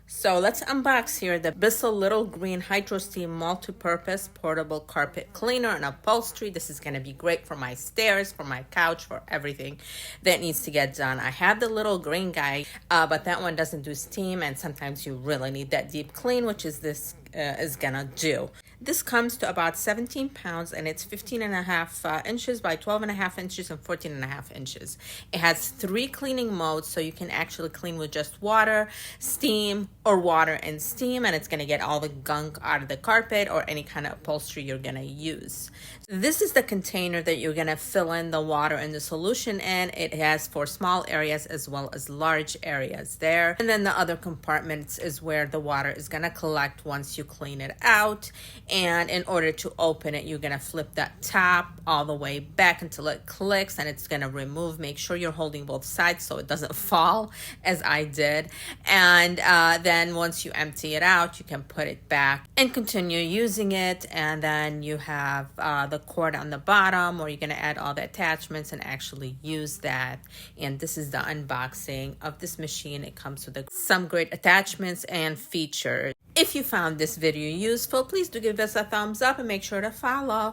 So let's unbox here the Bissel Little Green Hydrosteam Multi-Purpose Portable Carpet Cleaner and Upholstery. This is going to be great for my stairs, for my couch, for everything that needs to get done. I have the little green guy, but that one doesn't do steam, and sometimes you really need that deep clean, which is this is gonna do. This comes to about 17 pounds and it's 15.5 inches by 12.5 inches and 14.5 inches. It has 3 cleaning modes, so you can actually clean with just water, steam, or water and steam, and it's gonna get all the gunk out of the carpet or any kind of upholstery you're gonna use. This is the container that you're gonna fill in the water and the solution in. It has for small areas as well as large areas there. And then the other compartments is where the water is gonna collect once you clean it out. And in order to open it, you're gonna flip that top all the way back until it clicks, and it's gonna remove. Make sure you're holding both sides so it doesn't fall, as I did. And then once you empty it out, you can put it back and continue using it. And then you have the cord on the bottom, or you're gonna add all the attachments and actually use that. And this is the unboxing of this machine. It comes with some great attachments and features. If you found this video useful, please do give us a thumbs up and make sure to follow.